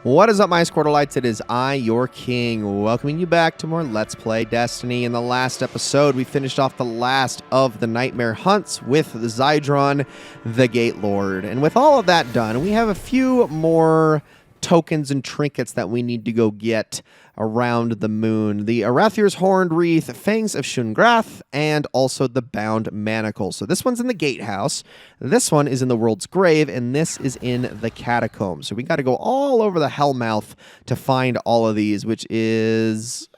What is up, my Squirtleites? It is I, your king, welcoming you back to more Let's Play Destiny. In the last episode, we finished off the last of the Nightmare Hunts with Zydron, the Gate Lord. And with all of that done, we have a few more tokens and trinkets that we need to go get around the moon. The Arathir's Horned Wreath, Fangs of Shungrath, and also the Bound Manacle. So this one's in the Gatehouse, this one is in the World's Grave, and this is in the Catacombs. So we got to go all over the Hellmouth to find all of these, which is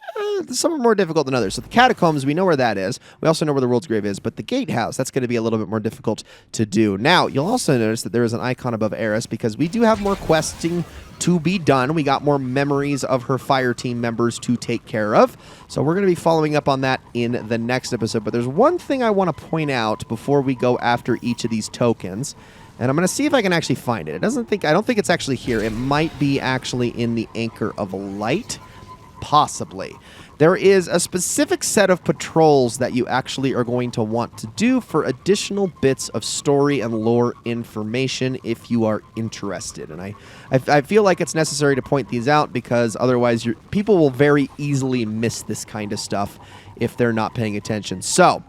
some are more difficult than others. So the Catacombs, we know where that is. We also know where the World's Grave is, but the Gatehouse, that's going to be a little bit more difficult to do. Now, you'll also notice that there is an icon above Eris because we do have more questing to be done. We got more memories of her fire team members to take care of. So we're going to be following up on that in the next episode. But there's one thing I want to point out before we go after each of these tokens. And I'm going to see if I can actually find it. I don't think it's actually here. It might be actually in the Anchor of Light. Possibly. There is a specific set of patrols that you actually are going to want to do for additional bits of story and lore information if you are interested. And I feel like it's necessary to point these out because otherwise people will very easily miss this kind of stuff if they're not paying attention. So,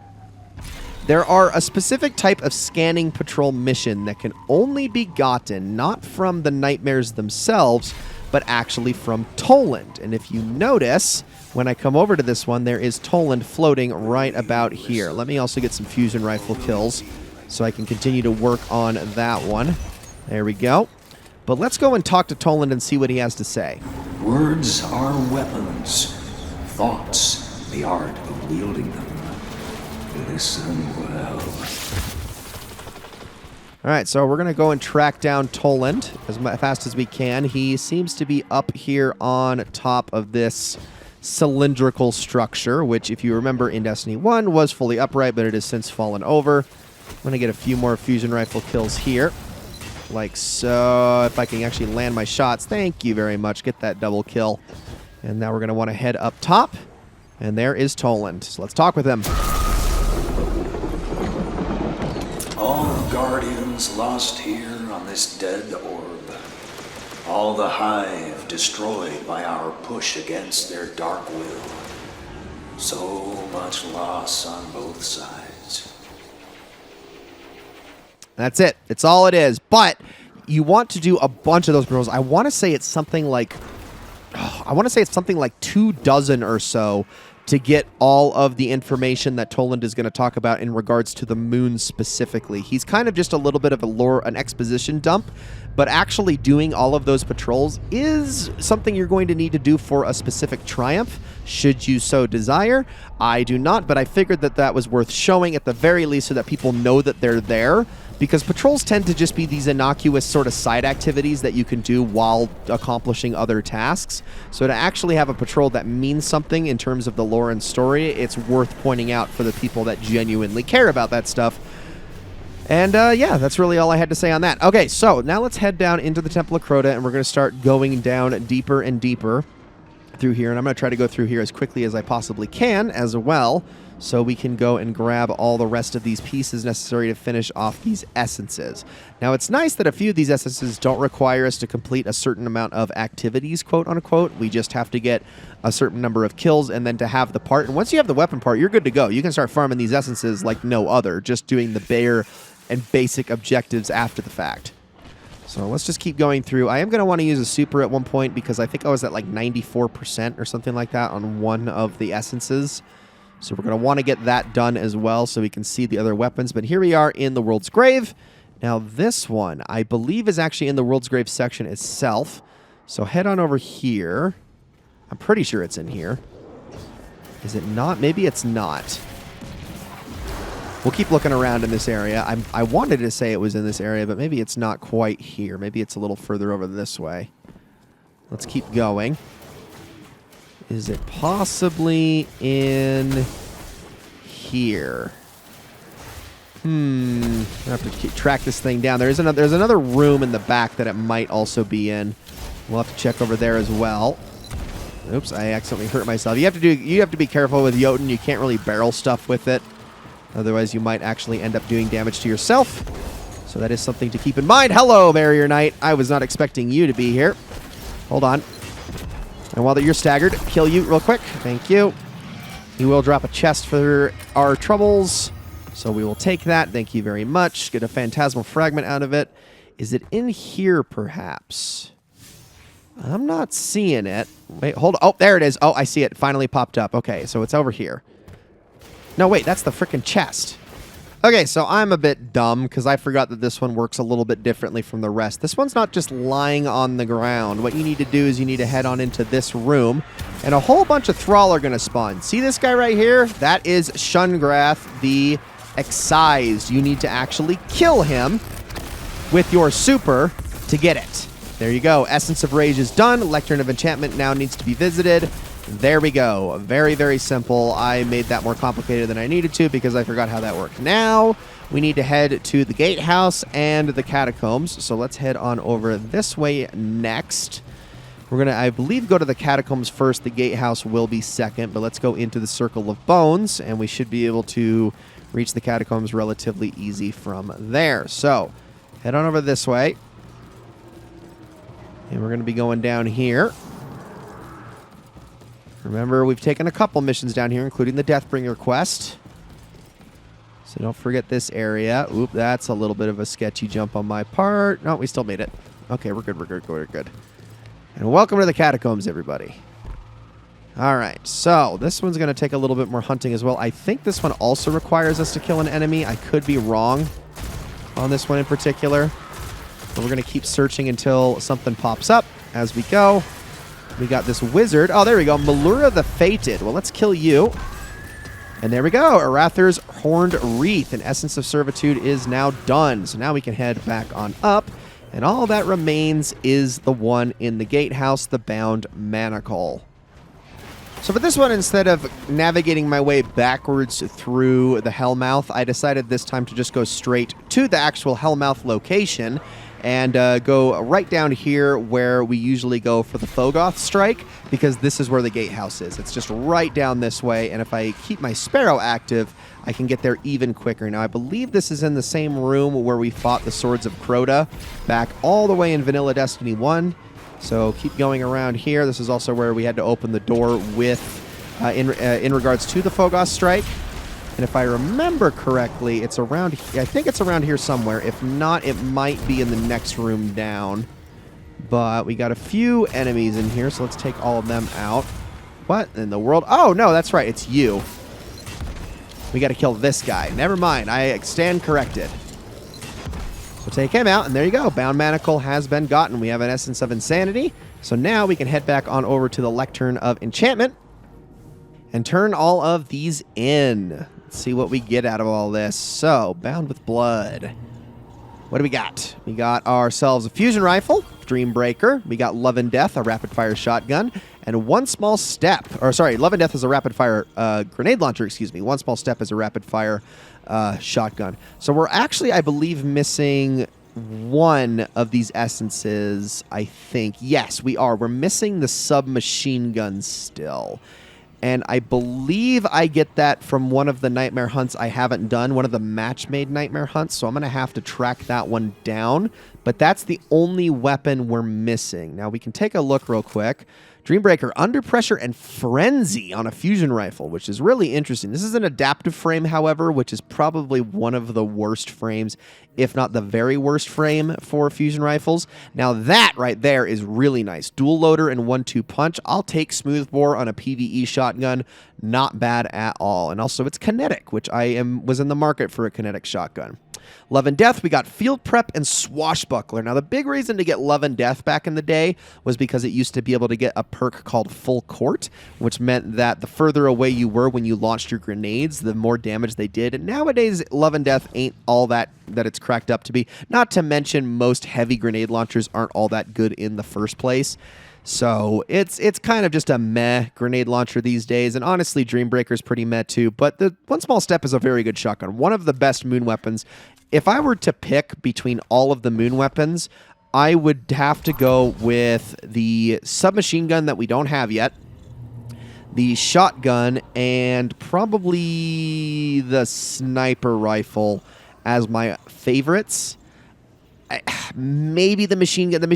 there are a specific type of scanning patrol mission that can only be gotten not from the nightmares themselves, but actually from Toland. And if you notice, when I come over to this one, there is Toland floating right about here. Let me also get some fusion rifle kills so I can continue to work on that one. There we go. But let's go and talk to Toland and see what he has to say. Words are weapons. Thoughts, the art of wielding them. Listen well. All right, so we're going to go and track down Toland as fast as we can. He seems to be up here on top of this cylindrical structure, which, if you remember, in Destiny 1 was fully upright, but it has since fallen over. I'm going to get a few more fusion rifle kills here, like so. If I can actually land my shots, thank you very much. Get that double kill. And now we're going to want to head up top, and there is Toland. So let's talk with him. All guardians lost here on this dead orb. All the hive destroyed by our push against their dark will. So much loss on both sides. That's it. It's all it is. But you want to do a bunch of those patrols. I want to say it's something like 24 or so to get all of the information that Toland is going to talk about in regards to the moon specifically. He's kind of just a little bit of an exposition dump, but actually doing all of those patrols is something you're going to need to do for a specific triumph, should you so desire. I do not, but I figured that that was worth showing at the very least so that people know that they're there, because patrols tend to just be these innocuous sort of side activities that you can do while accomplishing other tasks. So to actually have a patrol that means something in terms of the lore and story, it's worth pointing out for the people that genuinely care about that stuff. And yeah, that's really all I had to say on that. Okay, so now let's head down into the Temple of Crota, and we're going to start going down deeper and deeper through here. And I'm going to try to go through here as quickly as I possibly can as well, so we can go and grab all the rest of these pieces necessary to finish off these essences. Now, it's nice that a few of these essences don't require us to complete a certain amount of activities, quote unquote. We just have to get a certain number of kills and then to have the part. And once you have the weapon part, you're good to go. You can start farming these essences like no other, just doing the bare and basic objectives after the fact. So let's just keep going through. I am going to want to use a super at one point because I think I was at like 94% or something like that on one of the essences. So we're going to want to get that done as well so we can see the other weapons. But here we are in the World's Grave. Now this one, I believe, is actually in the World's Grave section itself. So head on over here. I'm pretty sure it's in here. Is it not? Maybe it's not. We'll keep looking around in this area. I wanted to say it was in this area, but maybe it's not quite here. Maybe it's a little further over this way. Let's keep going. Is it possibly in here? I have to track this thing down. There's another room in the back that it might also be in. We'll have to check over there as well. Oops, I accidentally hurt myself. You have to be careful with Jotun. You can't really barrel stuff with it. Otherwise, you might actually end up doing damage to yourself. So that is something to keep in mind. Hello, Barrier Knight. I was not expecting you to be here. Hold on. And while you're staggered, kill you real quick. Thank you. He will drop a chest for our troubles. So we will take that. Thank you very much. Get a phantasmal fragment out of it. Is it in here, perhaps? I'm not seeing it. Wait, hold on. Oh, there it is. Oh, I see it. Finally popped up. Okay, so it's over here. No, wait, that's the frickin' chest. Okay, so I'm a bit dumb because I forgot that this one works a little bit differently from the rest. This one's not just lying on the ground. What you need to do is you need to head on into this room, and a whole bunch of thrall are going to spawn. See this guy right here? That is Shungrath, the Excised. You need to actually kill him with your super to get it. There you go. Essence of Rage is done. Lectern of Enchantment now needs to be visited. There we go. Very, very simple. I made that more complicated than I needed to because I forgot how that worked. Now we need to head to the gatehouse and the catacombs. So let's head on over this way next. We're going to, I believe, go to the catacombs first. The gatehouse will be second, but let's go into the Circle of Bones, and we should be able to reach the catacombs relatively easy from there. So head on over this way. And we're going to be going down here. Remember, we've taken a couple missions down here, including the Deathbringer quest. So don't forget this area. Oop, that's a little bit of a sketchy jump on my part. No, we still made it. Okay, we're good, we're good, we're good. And welcome to the catacombs, everybody. All right, so this one's going to take a little bit more hunting as well. I think this one also requires us to kill an enemy. I could be wrong on this one in particular. But we're going to keep searching until something pops up as we go. We got this wizard. Oh, there we go. Malura the Fated. Well, let's kill you. And there we go. Arathar's Horned Wreath and Essence of Servitude is now done. So now we can head back on up. And all that remains is the one in the gatehouse, the Bound Manacle. So for this one, instead of navigating my way backwards through the Hellmouth, I decided this time to just go straight to the actual Hellmouth location and go right down here where we usually go for the Fogoth strike, because this is where the gatehouse is. It's just right down this way, and if I keep my Sparrow active, I can get there even quicker. Now, I believe this is in the same room where we fought the Swords of Crota back all the way in Vanilla Destiny 1. So keep going around here. This is also where we had to open the door with, in regards to the Fogoth strike. And if I remember correctly, it's around, I think it's around here somewhere. If not, it might be in the next room down. But we got a few enemies in here, so let's take all of them out. What in the world? Oh, no, that's right. It's you. We got to kill this guy. Never mind. I stand corrected. So take him out, and there you go. Bound Manacle has been gotten. We have an Essence of Insanity. So now we can head back on over to the Lectern of Enchantment and turn all of these in. Let's see what we get out of all this. So, Bound with Blood. What do we got? We got ourselves a fusion rifle, Dreambreaker. We got Love and Death, a rapid-fire shotgun, and One Small Step. Or, sorry, Love and Death is a rapid-fire grenade launcher, excuse me. One Small Step is a rapid-fire shotgun. So we're actually, I believe, missing one of these essences, I think. Yes, we are. We're missing the submachine gun still. And I believe I get that from one of the nightmare hunts I haven't done, one of the match-made nightmare hunts, so I'm going to have to track that one down. But that's the only weapon we're missing. Now, we can take a look real quick. Dreambreaker, Under Pressure, and Frenzy on a fusion rifle, which is really interesting. This is an adaptive frame, however, which is probably one of the worst frames, if not the very worst frame for fusion rifles. Now that right there is really nice. Dual loader and 1-2 punch. I'll take smoothbore on a PvE shotgun. Not bad at all. And also it's kinetic, which was in the market for a kinetic shotgun. Love and Death, we got Field Prep and Swashbuckler. Now, the big reason to get Love and Death back in the day was because it used to be able to get a perk called Full Court, which meant that the further away you were when you launched your grenades, the more damage they did. And nowadays, Love and Death ain't all that it's cracked up to be. Not to mention, most heavy grenade launchers aren't all that good in the first place. So it's kind of just a meh grenade launcher these days, and honestly, Dreambreaker's pretty meh too, but the One Small Step is a very good shotgun. One of the best moon weapons. If I were to pick between all of the moon weapons, I would have to go with the submachine gun that we don't have yet, the shotgun, and probably the sniper rifle as my favorites. Maybe the machine gun. The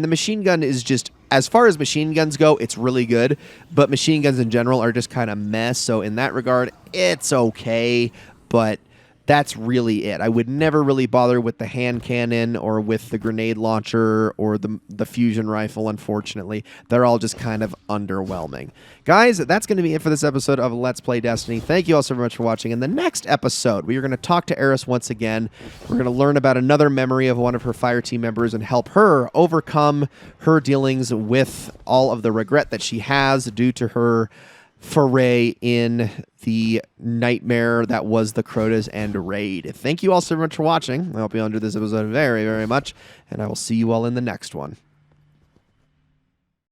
machine gun is just as far as machine guns go, it's really good, but machine guns in general are just kind of mess. So in that regard, it's okay, but that's really it. I would never really bother with the hand cannon or with the grenade launcher or the fusion rifle, unfortunately. They're all just kind of underwhelming. Guys, that's going to be it for this episode of Let's Play Destiny. Thank you all so very much for watching. In the next episode, we are going to talk to Eris once again. We're going to learn about another memory of one of her fire team members and help her overcome her dealings with all of the regret that she has due to her foray in the nightmare that was the Crota's End raid. Thank you all so much for watching. I hope you enjoyed this episode very, very much, and I will see you all in the next one.